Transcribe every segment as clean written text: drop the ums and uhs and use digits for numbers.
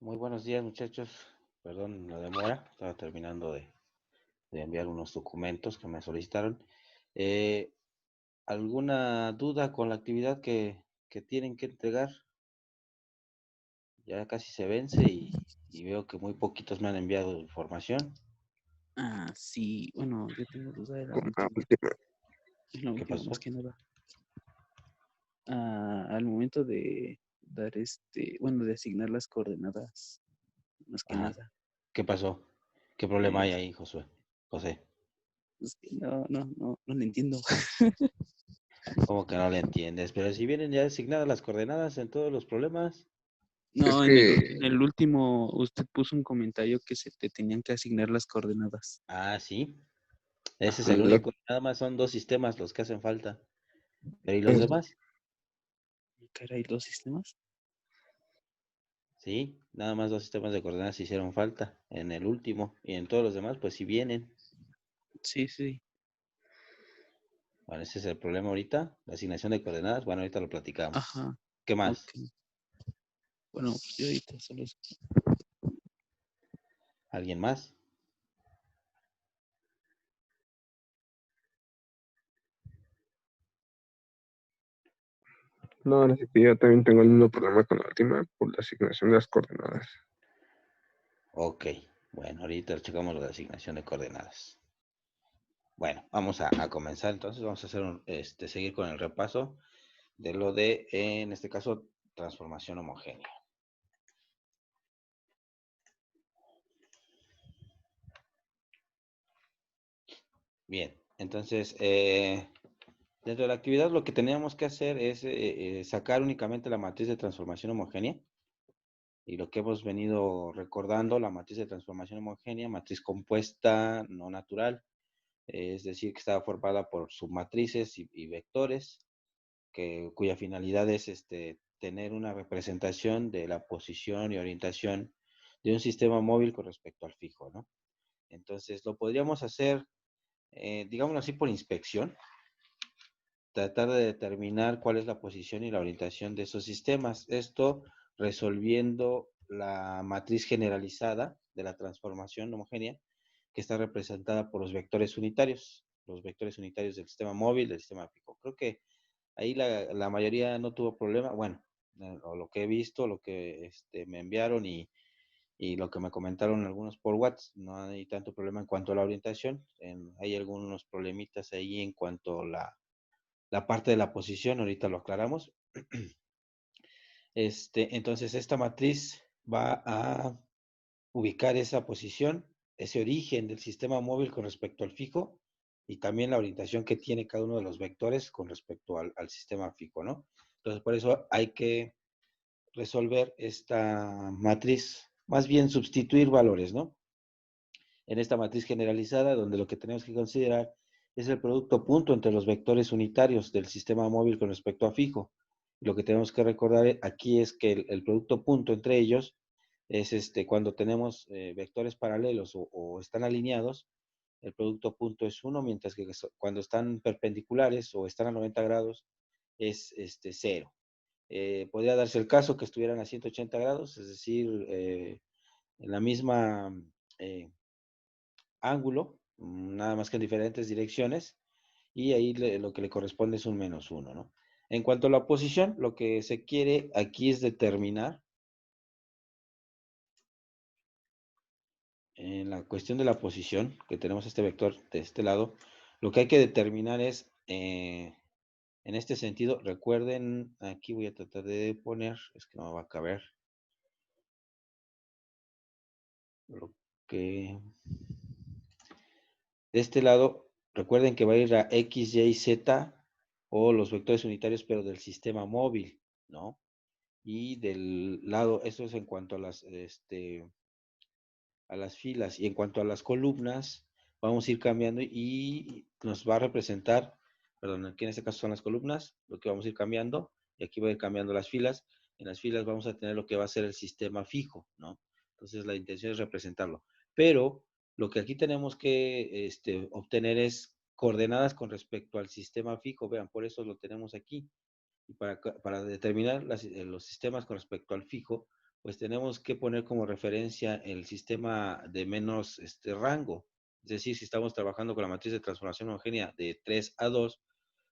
Muy buenos días, muchachos. Perdón la demora. Estaba terminando de enviar unos documentos que me solicitaron. Eh, ¿Alguna duda con la actividad que tienen que entregar? Ya casi se vence y veo que muy poquitos me han enviado información. Sí, bueno, yo tengo duda de la Con la última. última. Es la ¿Qué última, más pasó? que nada. Al momento de dar bueno, de asignar las coordenadas, más que Ajá. nada. ¿Qué pasó? ¿Qué problema hay Es, ahí, Josué? José, es que no le entiendo. ¿cómo que no le entiendes? Pero si vienen ya asignadas las coordenadas en todos los problemas. Es No, que, en el último usted puso un comentario que se te tenían que asignar las coordenadas. Ah, sí. Ese es ajá, el único. Nada más son dos sistemas los que hacen falta. Pero ¿y los demás? Caray, ¿dos sistemas? Sí, nada más dos sistemas de coordenadas hicieron falta en el último y en todos los demás, pues sí vienen. Sí, sí. Bueno, ese es el problema ahorita, la asignación de coordenadas. Bueno, ahorita lo platicamos. Ajá, ¿Qué ok. más? Bueno, pues yo ahorita solo ¿Alguien más? no, no sé que yo también tengo el mismo problema con la última por la asignación de las coordenadas. Ok, bueno, ahorita checamos la asignación de coordenadas. Bueno, vamos a comenzar entonces, vamos a hacer seguir con el repaso de lo de, en este caso, transformación homogénea. Bien, entonces, dentro de la actividad lo que teníamos que hacer es sacar únicamente la matriz de transformación homogénea. Y lo que hemos venido recordando, la matriz de transformación homogénea, matriz compuesta no natural, es decir, que está formada por submatrices y vectores, cuya finalidad es tener una representación de la posición y orientación de un sistema móvil con respecto al fijo, ¿no? Entonces, lo podríamos hacer, digámoslo así, por inspección, tratar de determinar cuál es la posición y la orientación de esos sistemas. Esto resolviendo la matriz generalizada de la transformación homogénea, que está representada por los vectores unitarios del sistema móvil, del sistema fijo. Creo que ahí la mayoría no tuvo problema, bueno, o lo que he visto, lo que me enviaron y lo que me comentaron algunos por WhatsApp, no hay tanto problema en cuanto a la orientación, hay algunos problemitas ahí en cuanto a la parte de la posición, ahorita lo aclaramos. Entonces, esta matriz va a ubicar esa posición, ese origen del sistema móvil con respecto al fijo y también la orientación que tiene cada uno de los vectores con respecto al sistema fijo, ¿no? Entonces, por eso hay que resolver esta matriz, más bien sustituir valores, ¿no? En esta matriz generalizada, donde lo que tenemos que considerar es el producto punto entre los vectores unitarios del sistema móvil con respecto a fijo. Lo que tenemos que recordar aquí es que el producto punto entre ellos es cuando tenemos vectores paralelos o están alineados, el producto punto es 1, mientras que cuando están perpendiculares o están a 90 grados es 0. Podría darse el caso que estuvieran a 180 grados, es decir, en la misma eh, ángulo, nada más que en diferentes direcciones, y ahí lo que le corresponde es un -1, ¿no? En cuanto a la posición, lo que se quiere aquí es determinar, en la cuestión de la posición, que tenemos este vector de este lado, lo que hay que determinar es, en este sentido, recuerden, aquí voy a tratar de poner, es que no me va a caber, lo que de este lado, recuerden que va a ir a X, Y, Z o los vectores unitarios, pero del sistema móvil, ¿no? Y del lado, esto es en cuanto a las filas, y en cuanto a las columnas, vamos a ir cambiando y nos va a representar, perdón, aquí en este caso son las columnas, lo que vamos a ir cambiando, y aquí voy a ir cambiando las filas. En las filas vamos a tener lo que va a ser el sistema fijo, ¿no? Entonces la intención es representarlo. Pero lo que aquí tenemos que obtener es coordenadas con respecto al sistema fijo. Vean, por eso lo tenemos aquí. Y para determinar los sistemas con respecto al fijo, pues tenemos que poner como referencia el sistema de menos rango. Es decir, si estamos trabajando con la matriz de transformación homogénea de 3 a 2,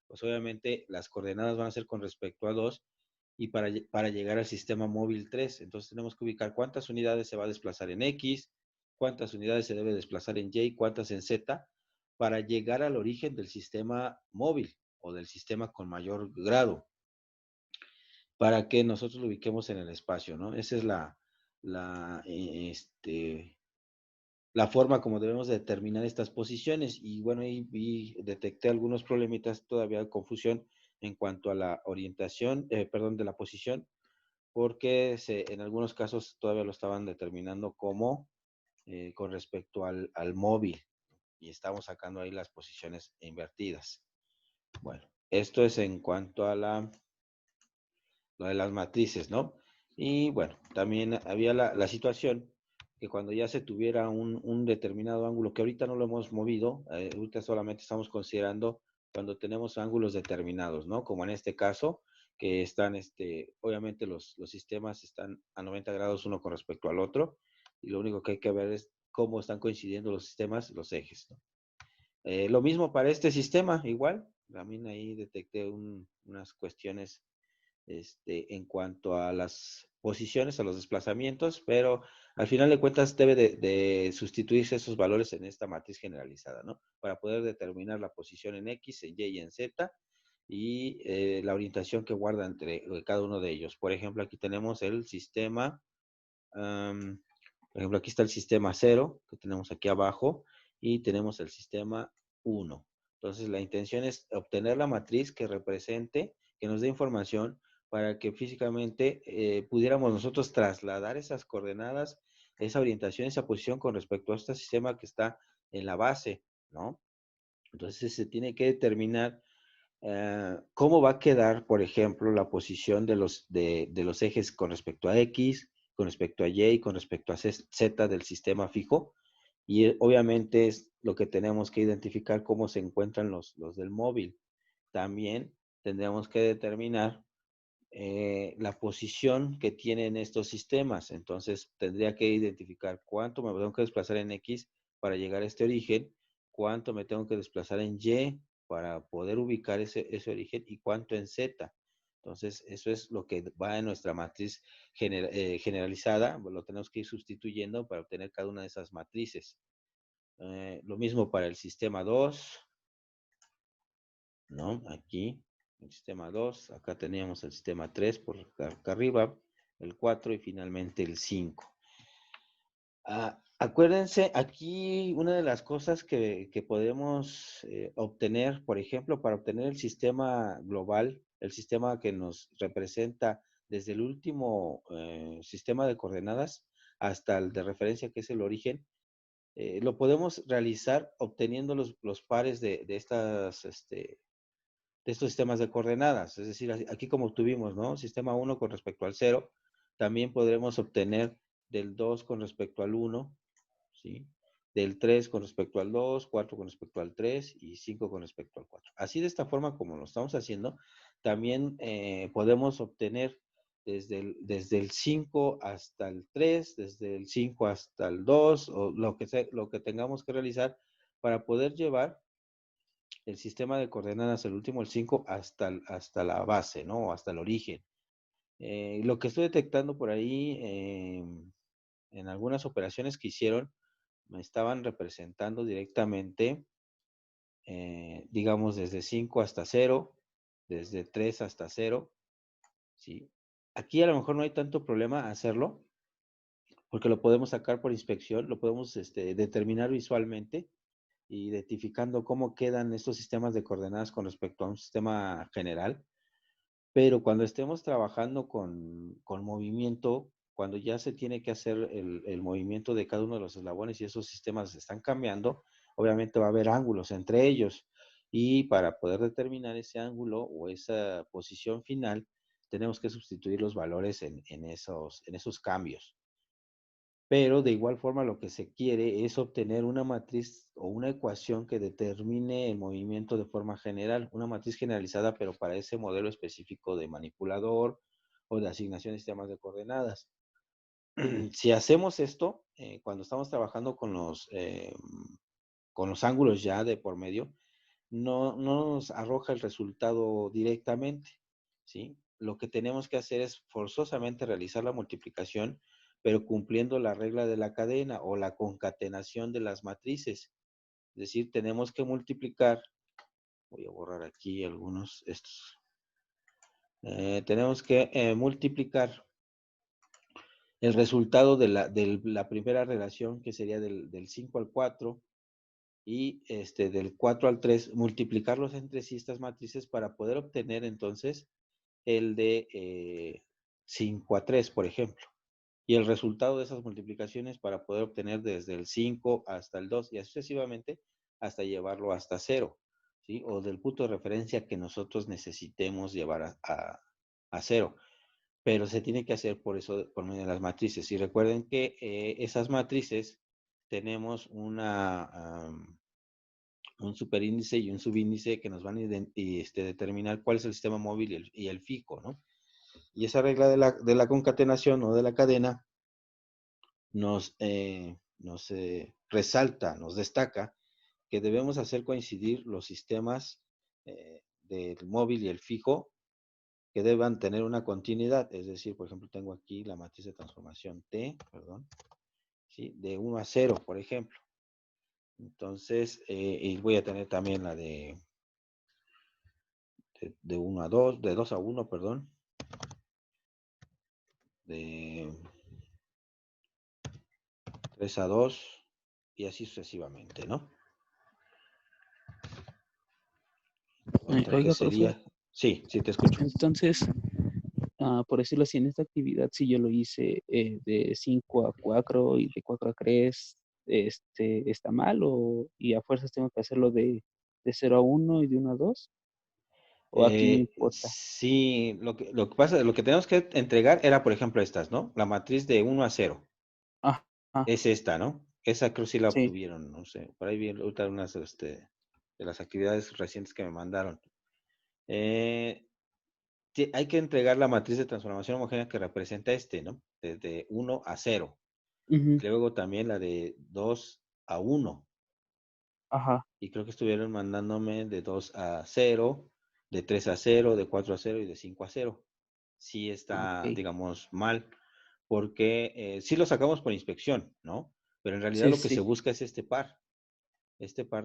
pues obviamente las coordenadas van a ser con respecto a 2 y para llegar al sistema móvil 3. Entonces tenemos que ubicar cuántas unidades se va a desplazar en X, cuántas unidades se debe desplazar en Y, cuántas en Z, para llegar al origen del sistema móvil o del sistema con mayor grado, para que nosotros lo ubiquemos en el espacio, ¿no? Esa es la, la forma como debemos determinar estas posiciones. Y bueno, ahí detecté algunos problemitas, todavía de confusión en cuanto a la orientación, perdón, de la posición, porque en algunos casos todavía lo estaban determinando como con respecto al móvil y estamos sacando ahí las posiciones invertidas. Bueno, esto es en cuanto a lo de las matrices, ¿no? Y bueno, también había la situación que cuando ya se tuviera un determinado ángulo, que ahorita no lo hemos movido, ahorita solamente estamos considerando cuando tenemos ángulos determinados, ¿no? Como en este caso, que están, obviamente los sistemas están a 90 grados uno con respecto al otro, y lo único que hay que ver es cómo están coincidiendo los sistemas, los ejes, ¿no? Lo mismo para este sistema, igual, también ahí detecté unas cuestiones en cuanto a las posiciones, a los desplazamientos, pero al final de cuentas debe de sustituirse esos valores en esta matriz generalizada, ¿no? Para poder determinar la posición en X, en Y y en Z y la orientación que guarda entre cada uno de ellos. Por ejemplo, aquí tenemos el sistema, por ejemplo, aquí está el sistema 0, que tenemos aquí abajo, y tenemos el sistema 1. Entonces, la intención es obtener la matriz que represente, que nos dé información para que físicamente pudiéramos nosotros trasladar esas coordenadas, esa orientación, esa posición con respecto a este sistema que está en la base, ¿no? Entonces, se tiene que determinar cómo va a quedar, por ejemplo, la posición de los ejes con respecto a X, con respecto a Y, con respecto a Z del sistema fijo. Y obviamente es lo que tenemos que identificar cómo se encuentran los del móvil. También tendríamos que determinar la posición que tienen estos sistemas. Entonces, tendría que identificar cuánto me tengo que desplazar en X para llegar a este origen, cuánto me tengo que desplazar en Y para poder ubicar ese origen y cuánto en Z. Entonces, eso es lo que va en nuestra matriz generalizada. Lo tenemos que ir sustituyendo para obtener cada una de esas matrices. Lo mismo para el sistema 2, ¿no? Aquí, el sistema 2, acá teníamos el sistema 3 por acá arriba, el 4 y finalmente el 5. Acuérdense, aquí una de las cosas que podemos obtener, por ejemplo, para obtener el sistema global, el sistema que nos representa desde el último sistema de coordenadas hasta el de referencia, que es el origen, lo podemos realizar obteniendo los pares de estos sistemas de coordenadas. Es decir, aquí como obtuvimos, ¿no? Sistema 1 con respecto al 0, también podremos obtener del 2 con respecto al 1, ¿sí? Del 3 con respecto al 2, 4 con respecto al 3 y 5 con respecto al 4. Así de esta forma como lo estamos haciendo, también podemos obtener desde el 5 hasta el 3, desde el 5 hasta el 2, o lo que tengamos que realizar para poder llevar el sistema de coordenadas, el último, el 5, hasta la base, ¿no? Hasta el origen. Lo que estoy detectando por ahí, en algunas operaciones que hicieron, me estaban representando directamente, digamos, desde 5 hasta 0, desde 3 hasta 0, ¿sí? Aquí a lo mejor no hay tanto problema hacerlo, porque lo podemos sacar por inspección, lo podemos determinar visualmente, identificando cómo quedan estos sistemas de coordenadas con respecto a un sistema general. Pero cuando estemos trabajando con movimiento, cuando ya se tiene que hacer el movimiento de cada uno de los eslabones y esos sistemas están cambiando, obviamente va a haber ángulos entre ellos. Y para poder determinar ese ángulo o esa posición final, tenemos que sustituir los valores en esos cambios. Pero de igual forma lo que se quiere es obtener una matriz o una ecuación que determine el movimiento de forma general, una matriz generalizada, pero para ese modelo específico de manipulador o de asignación de sistemas de coordenadas. Si hacemos esto, cuando estamos trabajando con los ángulos ya de por medio, no nos arroja el resultado directamente, ¿sí? Lo que tenemos que hacer es forzosamente realizar la multiplicación, pero cumpliendo la regla de la cadena o la concatenación de las matrices. Es decir, tenemos que multiplicar, voy a borrar aquí algunos estos. Tenemos que multiplicar el resultado de la primera relación, que sería del 5 al 4, y del 4 al 3, multiplicarlos entre sí estas matrices para poder obtener entonces el de 5 a 3, por ejemplo. Y el resultado de esas multiplicaciones para poder obtener desde el 5 hasta el 2 y así sucesivamente hasta llevarlo hasta 0, ¿sí? O del punto de referencia que nosotros necesitemos llevar a 0. Pero se tiene que hacer por eso, por medio de las matrices. Y recuerden que esas matrices tenemos un superíndice y un subíndice que nos van a determinar cuál es el sistema móvil y el fijo, ¿no? Y esa regla de la concatenación o de la cadena nos resalta, nos destaca que debemos hacer coincidir los sistemas del móvil y el fijo que deban tener una continuidad. Es decir, por ejemplo, tengo aquí la matriz de transformación T, perdón, ¿sí? De 1 a 0, por ejemplo. Entonces, y voy a tener también la de 1 a 2, de 2 a 1, perdón, de 3 a 2 y así sucesivamente, ¿no? Otra que Oiga, profe, sería, sí, sí te escucho. entonces, por decirlo así, en esta actividad sí yo lo hice de 5 a 4 y de 4 a 3, ¿está mal y a fuerzas tengo que hacerlo de 0 a 1 y de 1 a 2? ¿O aquí no importa? Sí, lo que pasa, lo que tenemos que entregar era, por ejemplo, estas, ¿no? La matriz de 1 a 0. Ah, Es esta, ¿no? Esa creo sí la sí, obtuvieron, no sé. Por ahí vi ahorita unas de las actividades recientes que me mandaron. Eh, hay que entregar la matriz de transformación homogénea que representa ¿no? Desde 1 a 0. ujú, Luego también la de 2 a 1. ajá, Y creo que estuvieron mandándome de 2 a 0, de 3 a 0, de 4 a 0 y de 5 a 0. Sí está, ok, digamos, mal, porque sí lo sacamos por inspección, ¿no? Pero en realidad sí, lo que se sí, busca es este par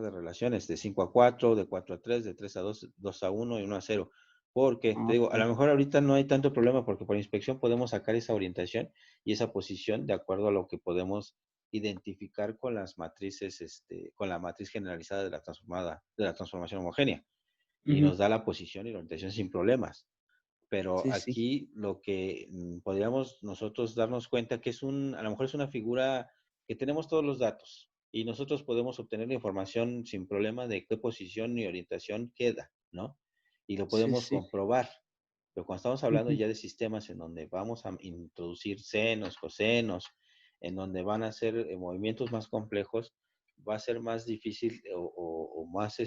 de relaciones, de 5 a 4, de 4 a 3, de 3 a 2, 2 a 1 y 1 a 0. Porque, te digo, a lo ok, mejor ahorita no hay tanto problema porque por inspección podemos sacar esa orientación y esa posición de acuerdo a lo que podemos identificar con las matrices, con la matriz generalizada de la transformación homogénea. Y ujú, nos da la posición y la orientación sin problemas. Pero sí, sí, aquí lo que podríamos nosotros darnos cuenta que a lo mejor es una figura que tenemos todos los datos y nosotros podemos obtener la información sin problema de qué posición y orientación queda, ¿no? Y lo sí, podemos sí, comprobar. Pero cuando estamos hablando ujú, ya de sistemas en donde vamos a introducir senos, cosenos, en donde van a ser movimientos más complejos, va a ser más difícil o más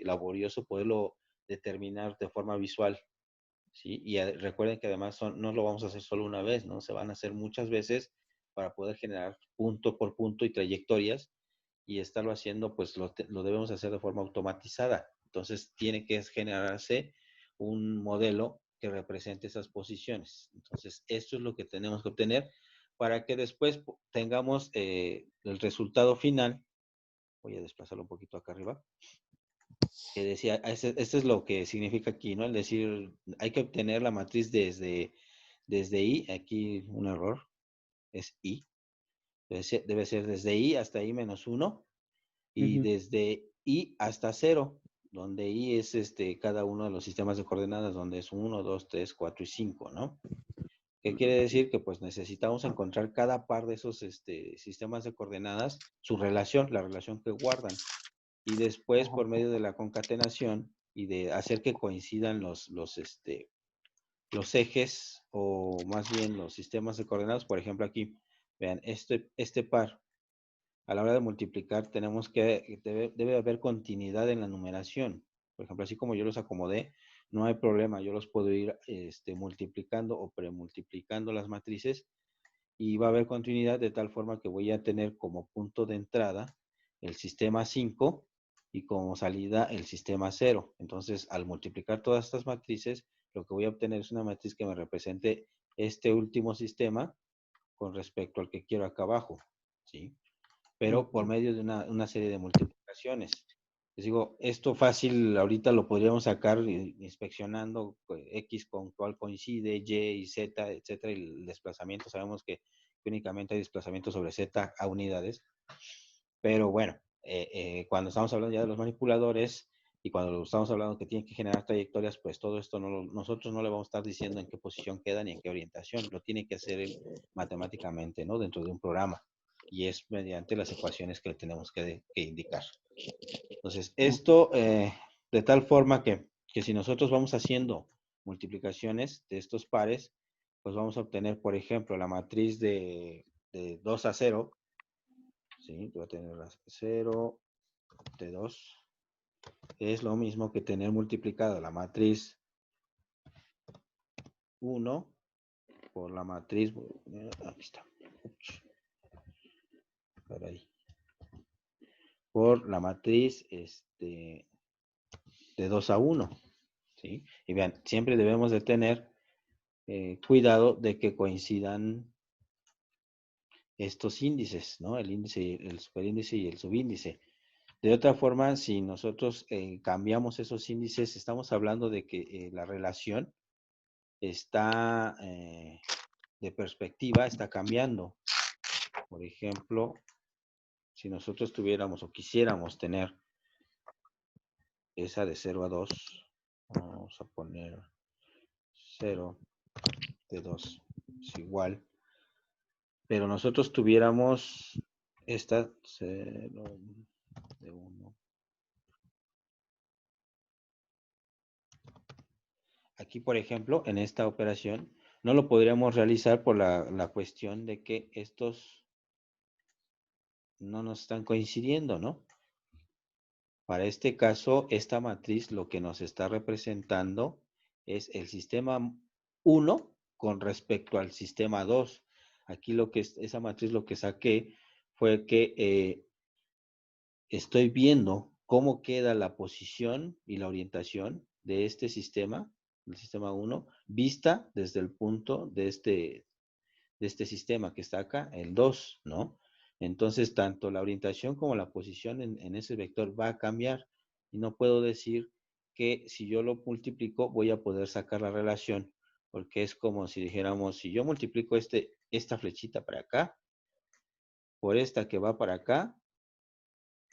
laborioso poderlo determinar de forma visual. ¿Sí? Y recuerden que además no lo vamos a hacer solo una vez, ¿no? Se van a hacer muchas veces para poder generar punto por punto y trayectorias y estarlo haciendo, pues lo debemos hacer de forma automatizada. Entonces tiene que generarse un modelo que represente esas posiciones. Entonces esto es lo que tenemos que obtener para que después tengamos el resultado final. Voy a desplazarlo un poquito acá arriba que decía, esto es lo que significa aquí, ¿no? Es decir, hay que obtener la matriz desde I, aquí un error, es I, debe ser desde I hasta I menos 1 y ujú, desde I hasta 0, donde I es cada uno de los sistemas de coordenadas, donde es 1, 2, 3, 4 y 5, ¿no? ¿Qué quiere ok, decir? Que pues necesitamos encontrar cada par de esos sistemas de coordenadas, su relación, la relación que guardan. Y después, ajá, por medio de la concatenación y de hacer que coincidan los ejes o más bien los sistemas de coordenadas, por ejemplo aquí, vean, este par, a la hora de multiplicar tenemos debe haber continuidad en la numeración. Por ejemplo, así como yo los acomodé, no hay problema, yo los puedo ir multiplicando o premultiplicando las matrices y va a haber continuidad de tal forma que voy a tener como punto de entrada el sistema 5 y como salida el sistema 0. Entonces, al multiplicar todas estas matrices, lo que voy a obtener es una matriz que me represente este último sistema con respecto al que quiero acá abajo, ¿sí? Pero por medio de una serie de multiplicaciones. Les digo, esto fácil, ahorita lo podríamos sacar inspeccionando X con cuál coincide, Y y Z, etcétera, y el desplazamiento, sabemos que únicamente hay desplazamiento sobre Z a unidades, pero bueno, cuando estamos hablando ya de los manipuladores y cuando estamos hablando que tienen que generar trayectorias, pues todo esto nosotros no le vamos a estar diciendo en qué posición queda ni en qué orientación, lo tiene que hacer él matemáticamente, ¿no? Dentro de un programa, y es mediante las ecuaciones que le tenemos que indicar. Entonces, esto de tal forma que si nosotros vamos haciendo multiplicaciones de estos pares, pues vamos a obtener, por ejemplo, la matriz de 2 a 0, ¿sí? Voy a tener la 0 de 2. Es lo mismo que tener multiplicada la matriz 1 por la matriz, aquí está, por ahí, por la matriz de 2 a 1, ¿sí? Y vean, siempre debemos de tener cuidado de que coincidan estos índices, ¿no? El índice, el superíndice y el subíndice. De otra forma, si nosotros cambiamos esos índices, estamos hablando de que la relación está de perspectiva, está cambiando. Por ejemplo, si nosotros tuviéramos o quisiéramos tener esa de 0 a 2, vamos a poner 0 de 2 es igual, pero nosotros tuviéramos esta 0 de 1. Aquí, por ejemplo, en esta operación, no lo podríamos realizar por la cuestión de que estos no nos están coincidiendo, ¿no? Para este caso, esta matriz lo que nos está representando es el sistema 1 con respecto al sistema 2. Aquí esa matriz lo que saqué fue que estoy viendo cómo queda la posición y la orientación de este sistema, el sistema 1, vista desde el punto de este sistema que está acá, el 2, ¿no? Entonces, tanto la orientación como la posición en ese vector va a cambiar. Y no puedo decir que si yo lo multiplico voy a poder sacar la relación, porque es como si dijéramos, si yo multiplico esta flechita para acá, por esta que va para acá,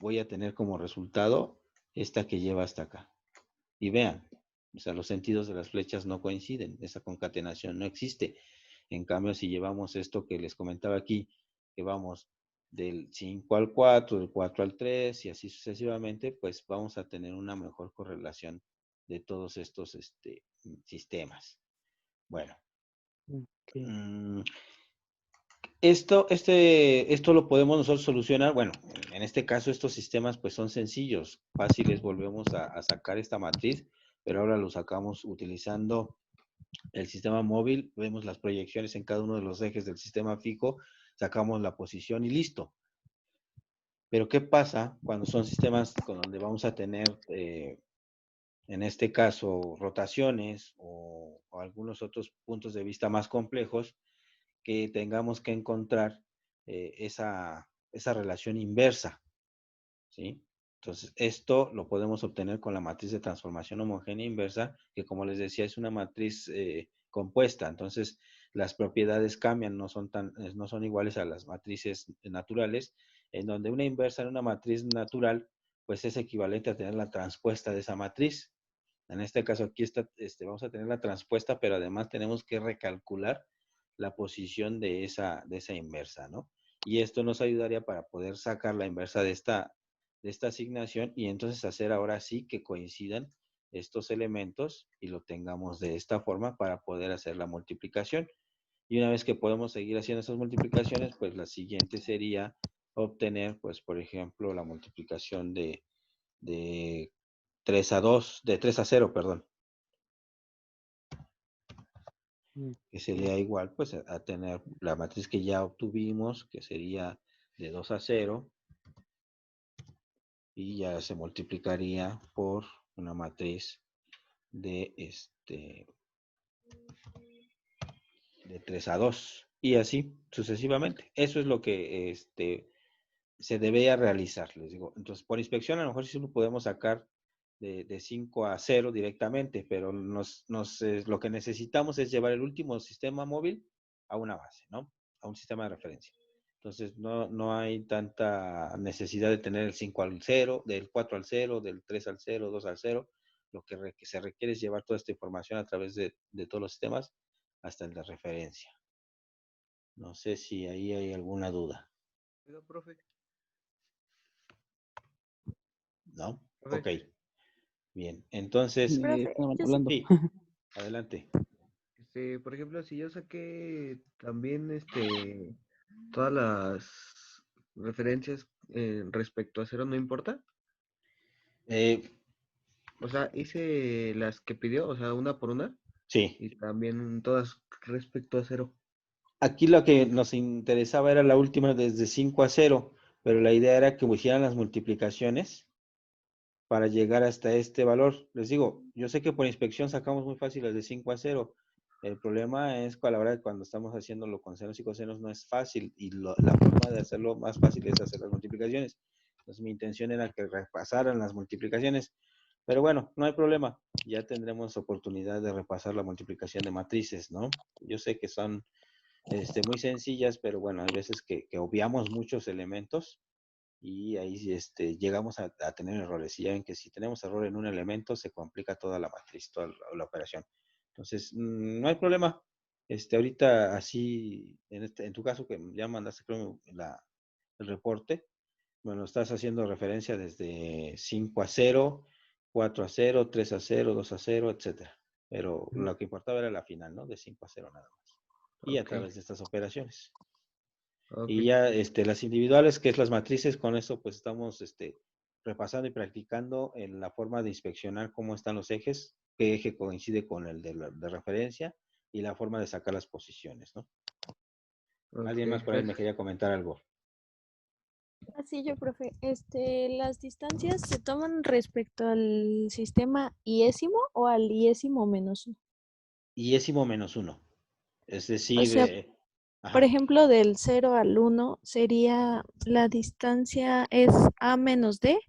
voy a tener como resultado esta que lleva hasta acá. Y vean, o sea, los sentidos de las flechas no coinciden, esa concatenación no existe. En cambio, si llevamos esto que les comentaba aquí, que vamos del 5 al 4, del 4 al 3 y así sucesivamente, pues vamos a tener una mejor correlación de todos estos sistemas. Bueno. Okay. Esto lo podemos nosotros solucionar. Bueno, en este caso estos sistemas pues son sencillos, fáciles. Volvemos a sacar esta matriz, pero ahora lo sacamos utilizando el sistema móvil. Vemos las proyecciones en cada uno de los ejes del sistema fijo, sacamos la posición y listo. Pero ¿qué pasa cuando son sistemas con donde vamos a tener, en este caso, rotaciones o algunos otros puntos de vista más complejos, que tengamos que encontrar esa relación inversa, ¿sí? Entonces, esto lo podemos obtener con la matriz de transformación homogénea inversa, que como les decía, es una matriz compuesta. Entonces, las propiedades cambian, no son iguales a las matrices naturales, en donde una inversa en una matriz natural, pues es equivalente a tener la transpuesta de esa matriz. En este caso aquí vamos a tener la transpuesta, pero además tenemos que recalcular la posición de esa inversa, ¿no? Y esto nos ayudaría para poder sacar la inversa de esta asignación y entonces hacer ahora sí que coincidan estos elementos y lo tengamos de esta forma para poder hacer la multiplicación. Y una vez que podemos seguir haciendo esas multiplicaciones, pues la siguiente sería obtener, pues por ejemplo, la multiplicación de 3 a 2, de 3 a 0, perdón. que sería igual pues a tener la matriz que ya obtuvimos, que sería de 2 a 0, y ya se multiplicaría por una matriz de de 3 a 2 y así sucesivamente. Eso es lo que se debería realizar, les digo. Entonces, por inspección a lo mejor sí lo podemos sacar de 5 a 0 directamente, pero lo que necesitamos es llevar el último sistema móvil a una base, ¿no? A un sistema de referencia. Entonces, no hay tanta necesidad de tener el 5 al 0, del 4 al 0, del 3 al 0, 2 al 0. Lo que se requiere es llevar toda esta información a través de todos los sistemas hasta el de referencia. No sé si ahí hay alguna duda. Oiga, profe, ¿No? profe, Ok. Bien. Entonces, Profe, Estaban yo sí. hablando. sí, adelante. por ejemplo, si yo saqué también todas las referencias respecto a cero, ¿no importa? Eh, O sea, hice las que pidió, o sea, una por una, sí. y también todas respecto a cero. Aquí lo que nos interesaba era la última desde 5 a 0, pero la idea era que hicieran las multiplicaciones para llegar hasta este valor. Les digo, yo sé que por inspección sacamos muy fácil las de 5 a 0. El problema es que a la hora de cuando estamos haciéndolo con senos y cosenos no es fácil y la forma de hacerlo más fácil es hacer las multiplicaciones. Entonces mi intención era que repasaran las multiplicaciones, pero bueno, no hay problema. Ya tendremos oportunidad de repasar la multiplicación de matrices, ¿no? Yo sé que son muy sencillas, pero bueno, hay veces que obviamos muchos elementos y ahí llegamos a tener errores. Y ya ven que si tenemos error en un elemento, se complica toda la matriz, toda la operación. Entonces, no hay problema. Ahorita así, en tu caso que ya mandaste creo el reporte, bueno, estás haciendo referencia desde 5 a 0, 4 a 0, 3 a 0, 2 a 0, etcétera. Pero Ujú. lo que importaba era la final, ¿no? De 5 a 0 nada más. Y a Ok, través de estas operaciones. ok. Y ya las individuales, que es las matrices, con eso pues estamos repasando y practicando en la forma de inspeccionar cómo están los ejes, qué eje coincide con el de referencia y la forma de sacar las posiciones, ¿no? Ok, Alguien más por ahí me gracias. quería comentar algo. Así yo, profe. Las distancias se toman respecto al sistema iésimo o al iésimo menos uno. Iésimo menos uno. Es O decir, sea, por ajá, ejemplo, del 0 al 1 sería la distancia es A menos D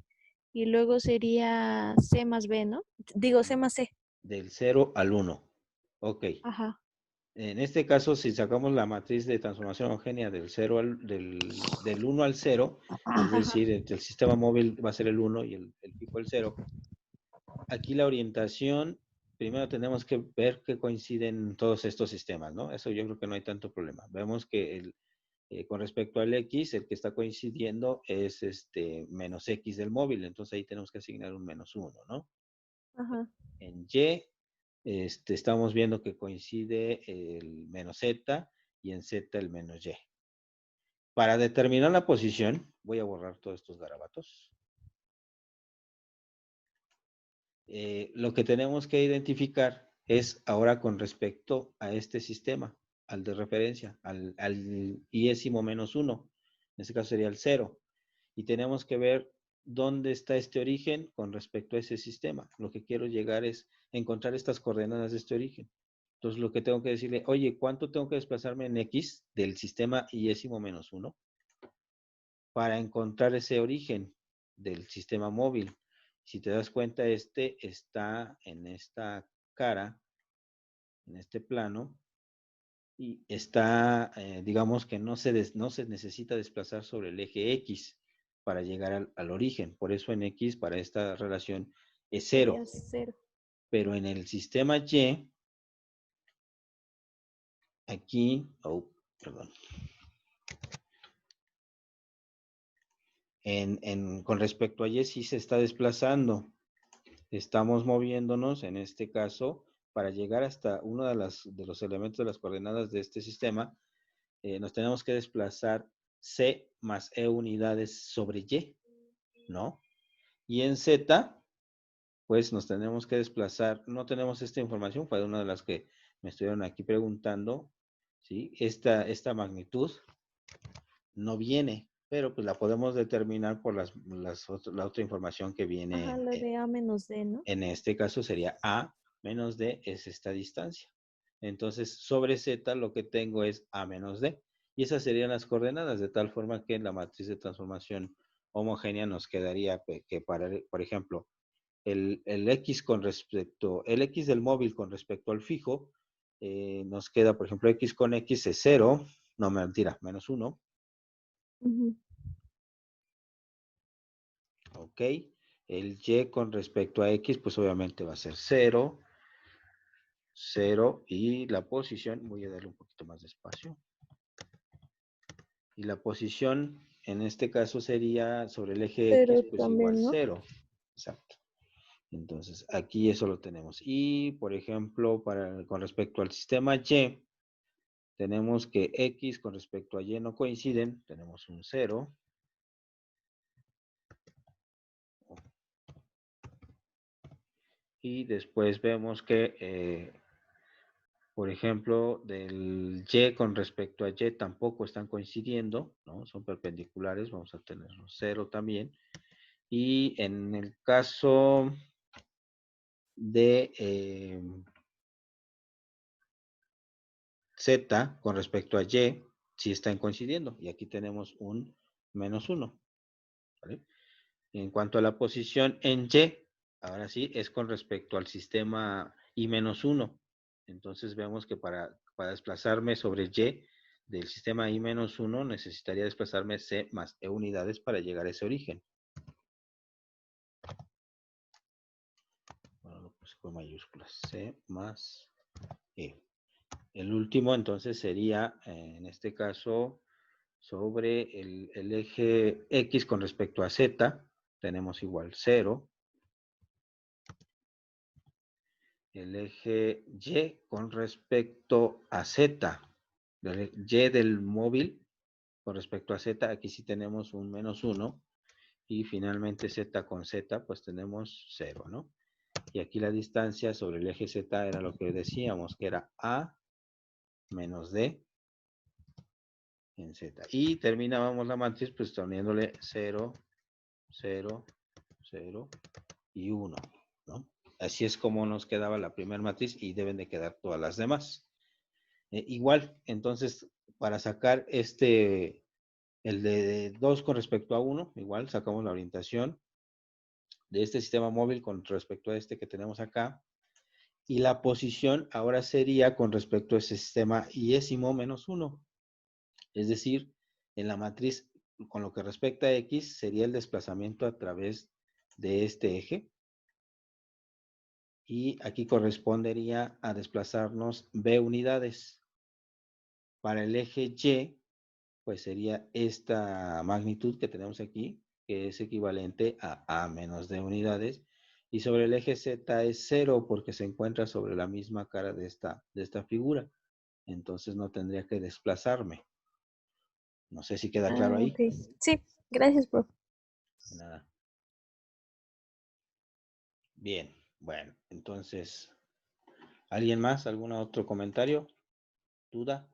y luego sería C más B, ¿no? Digo C más C. del 0 al 1. Ok. Ajá. En este caso, si sacamos la matriz de transformación homogénea del 1 al 0, es Ajá. decir, el sistema móvil va a ser el 1 y el pico el 0. Aquí la orientación, primero tenemos que ver que coinciden todos estos sistemas, ¿no? Eso yo creo que no hay tanto problema. Vemos que con respecto al X, el que está coincidiendo es menos X del móvil, entonces ahí tenemos que asignar un menos 1, ¿no? Ajá. En Y, estamos viendo que coincide el menos Z y en Z el menos Y. Para determinar la posición, voy a borrar todos estos garabatos. Lo que tenemos que identificar es ahora con respecto a este sistema, al de referencia, al iésimo menos 1. En este caso sería el 0. Y tenemos que ver dónde está este origen con respecto a ese sistema. Lo que quiero llegar es encontrar estas coordenadas de este origen. Entonces lo que tengo que decirle, oye, ¿cuánto tengo que desplazarme en X del sistema iésimo menos 1 para encontrar ese origen del sistema móvil? Si te das cuenta, está en esta cara, en este plano, y está, digamos que no se necesita desplazar sobre el eje X para llegar al origen. Por eso en X, para esta relación, es 0. Sería 0. Pero en el sistema Y, aquí, perdón. Con respecto a Y sí se está desplazando. Estamos moviéndonos, en este caso, para llegar hasta uno de los elementos de las coordenadas de este sistema, nos tenemos que desplazar C más E unidades sobre Y, ¿no? Y en Z, pues nos tenemos que desplazar, no tenemos esta información, fue una de las que me estuvieron aquí preguntando, ¿sí? Esta magnitud no viene, pero pues la podemos determinar por la otra información que viene. Ajá, lo de A menos D, ¿no? En este caso sería A menos D es esta distancia. Entonces, sobre Z lo que tengo es A menos D. Y esas serían las coordenadas, de tal forma que en la matriz de transformación homogénea nos quedaría que para, por ejemplo, el X con respecto, el X del móvil con respecto al fijo, nos queda, por ejemplo, X con X es 0, no, mentira, menos 1. Ujú. Ok. El Y con respecto a X, pues obviamente va a ser 0. 0 y la posición, voy a darle un poquito más de espacio. Y la posición en este caso sería sobre el eje Pero X, pues igual también, ¿no? 0. Exacto. Entonces aquí eso lo tenemos. Y por ejemplo, con respecto al sistema Y, tenemos que X con respecto a Y no coinciden, tenemos un 0. Y después vemos que por ejemplo, del Y con respecto a Y tampoco están coincidiendo, ¿no? Son perpendiculares, vamos a tener 0 también. Y en el caso de Z con respecto a Y, sí están coincidiendo. Y aquí tenemos un menos 1. ¿Vale? En cuanto a la posición en Y, ahora sí, es con respecto al sistema I menos 1. Entonces vemos que para desplazarme sobre Y del sistema I menos 1 necesitaría desplazarme C más E unidades para llegar a ese origen. Bueno, lo puse con mayúsculas. C más E. El último entonces sería, en este caso, sobre el eje X con respecto a Z, tenemos igual 0. El eje Y con respecto a Z, el Y del móvil con respecto a Z, aquí sí tenemos un menos 1. Y finalmente Z con Z, pues tenemos 0, ¿no? Y aquí la distancia sobre el eje Z era lo que decíamos, que era A menos D en Z. Y terminábamos la matriz pues poniéndole 0, 0, 0 y 1, ¿no? Así es como nos quedaba la primera matriz y deben de quedar todas las demás. Igual, entonces, para sacar el de 2 con respecto a 1, igual sacamos la orientación de este sistema móvil con respecto a este que tenemos acá. Y la posición ahora sería con respecto a ese sistema iésimo menos 1. Es decir, en la matriz, con lo que respecta a X, sería el desplazamiento a través de este eje. Y aquí correspondería a desplazarnos B unidades. Para el eje Y, pues sería esta magnitud que tenemos aquí, que es equivalente a A menos D unidades. Y sobre el eje Z es 0 porque se encuentra sobre la misma cara de esta figura. Entonces no tendría que desplazarme. No sé si queda claro Ah, ahí. ok. Sí, gracias, profe. Nada. Bien, bueno, entonces, ¿alguien más? ¿Algún otro comentario? ¿Duda?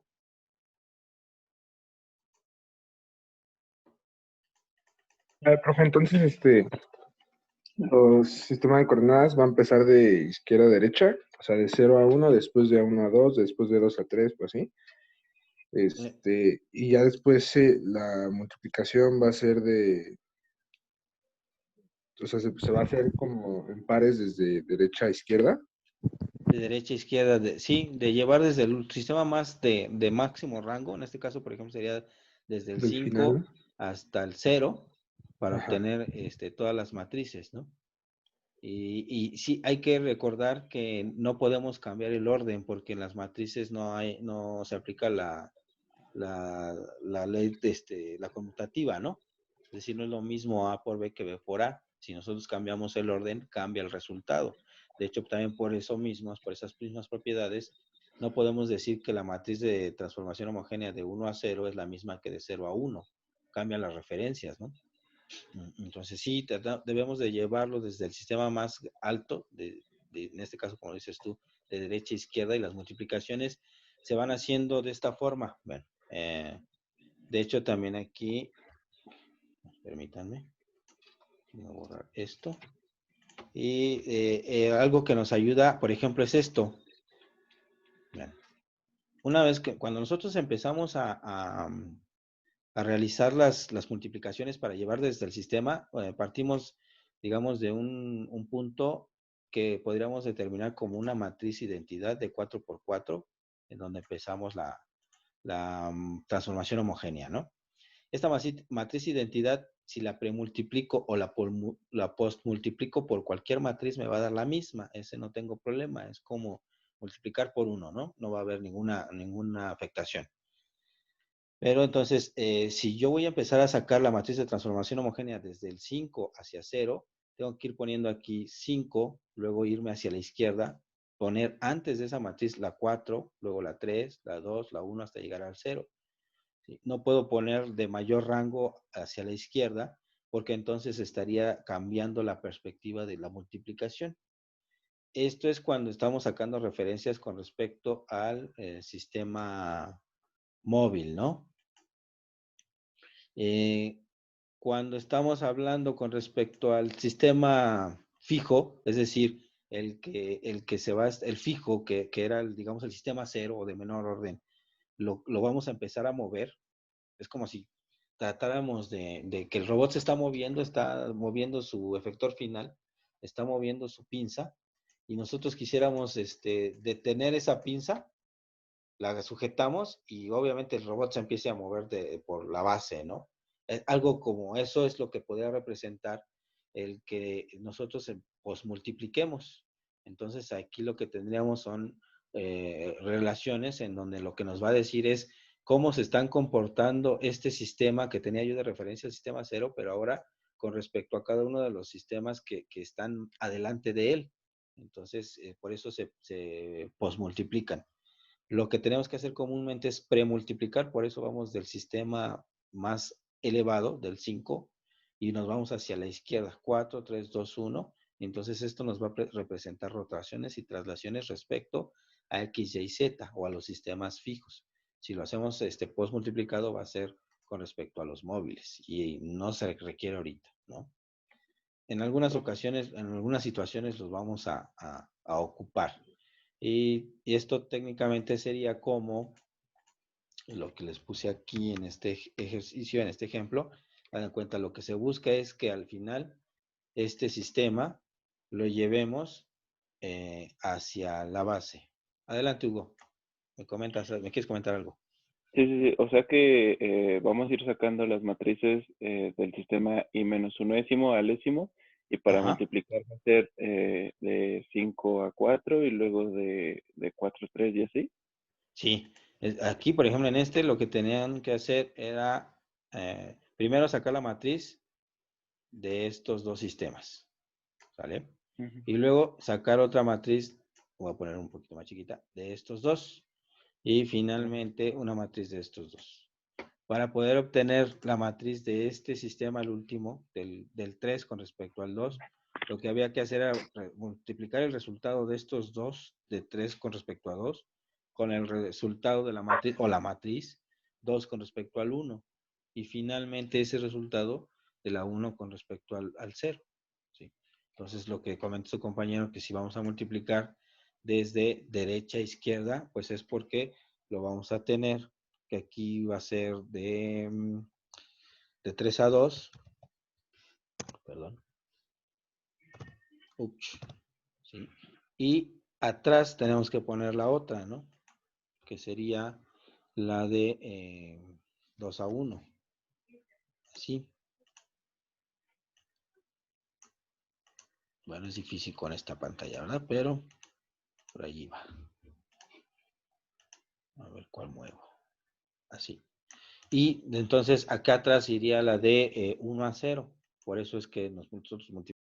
Profe, entonces, los sistemas de coordenadas va a empezar de izquierda a derecha, o sea, de 0 a 1, después de 1 a 2, después de 2 a 3, pues sí. Y ya después la multiplicación va a ser o sea, se va a hacer como en pares desde derecha a izquierda. De derecha a izquierda, sí, de llevar desde el sistema más de máximo rango, en este caso, por ejemplo, sería desde el Del 5 final. hasta el 0 para Ajá. obtener todas las matrices, ¿no? Y sí, hay que recordar que no podemos cambiar el orden porque en las matrices no se aplica la ley, la conmutativa, ¿no? Es decir, no es lo mismo A por B que B por A. Si nosotros cambiamos el orden, cambia el resultado. De hecho, también por eso mismos, por esas mismas propiedades, no podemos decir que la matriz de transformación homogénea de 1 a 0 es la misma que de 0 a 1. Cambian las referencias, ¿no? Entonces sí, debemos de llevarlo desde el sistema más alto, en este caso, como dices tú, de derecha a izquierda y las multiplicaciones se van haciendo de esta forma. Bueno, de hecho también aquí, permítanme, voy a borrar esto. Y algo que nos ayuda, por ejemplo, es esto. Bien. Una vez que, cuando nosotros empezamos a realizar las multiplicaciones para llevar desde el sistema, partimos, digamos, de un punto que podríamos determinar como una matriz identidad de 4×4, en donde empezamos la transformación homogénea, ¿no? Esta matriz identidad, si la premultiplico o la postmultiplico por cualquier matriz, me va a dar la misma. Ese no tengo problema. Es como multiplicar por 1, ¿no? No va a haber ninguna afectación. Pero entonces, si yo voy a empezar a sacar la matriz de transformación homogénea desde el 5 hacia 0, tengo que ir poniendo aquí 5, luego irme hacia la izquierda, poner antes de esa matriz la 4, luego la 3, la 2, la 1, hasta llegar al 0. ¿Sí? No puedo poner de mayor rango hacia la izquierda, porque entonces estaría cambiando la perspectiva de la multiplicación. Esto es cuando estamos sacando referencias con respecto al sistema móvil, ¿no? Cuando estamos hablando con respecto al sistema fijo, es decir, el que se va, el fijo, que era, digamos, el sistema 0 o de menor orden, lo vamos a empezar a mover. Es como si tratáramos de que el robot se está moviendo su efector final, está moviendo su pinza, y nosotros quisiéramos detener esa pinza, la sujetamos y obviamente el robot se empieza a mover por la base, ¿no? Algo como eso es lo que podría representar el que nosotros pues multipliquemos. Entonces aquí lo que tendríamos son relaciones en donde lo que nos va a decir es cómo se están comportando este sistema que tenía yo de referencia al sistema 0, pero ahora con respecto a cada uno de los sistemas que están adelante de él. Entonces, por eso se posmultiplican. Lo que tenemos que hacer comúnmente es premultiplicar, por eso vamos del sistema más elevado, del 5, y nos vamos hacia la izquierda, 4, 3, 2, 1. Entonces esto nos va a representar rotaciones y traslaciones respecto a X, Y, Z o a los sistemas fijos. Si lo hacemos post multiplicado va a ser con respecto a los móviles y no se requiere ahorita, ¿no? En algunas ocasiones, en algunas situaciones los vamos a ocupar. Y esto técnicamente sería como lo que les puse aquí en este ejercicio, en este ejemplo. Hagan cuenta, lo que se busca es que al final este sistema lo llevemos hacia la base. Adelante, Hugo. ¿Me quieres comentar algo? Sí, sí, sí. O sea que vamos a ir sacando las matrices del sistema i-1 al décimo, y para Ajá. multiplicar va a ser de 5 a 4 y luego de 4 a 3 y así. Sí. Aquí, por ejemplo, en lo que tenían que hacer era primero sacar la matriz de estos dos sistemas. ¿Sale? Ujú. Y luego sacar otra matriz, voy a poner un poquito más chiquita, de estos dos. Y finalmente una matriz de estos dos. Para poder obtener la matriz de este sistema, el último, del 3 con respecto al 2, lo que había que hacer era multiplicar el resultado de estos dos, de 3 con respecto a 2, con el resultado de la matriz, o la matriz, 2 con respecto al 1. Y finalmente ese resultado de la 1 con respecto al 0. ¿Sí? Entonces, lo que comentó su compañero, que si vamos a multiplicar desde derecha a izquierda, pues es porque lo vamos a tener, que aquí va a ser de 3 a 2. Perdón. Ups. ¿Sí? Y atrás tenemos que poner la otra, ¿no? Que sería la de 2 a 1. Así. Bueno, es difícil con esta pantalla, ¿verdad? Pero por allí va. A ver cuál muevo. Así. Y entonces acá atrás iría la de 1 a 0. Por eso es que nosotros multiplicamos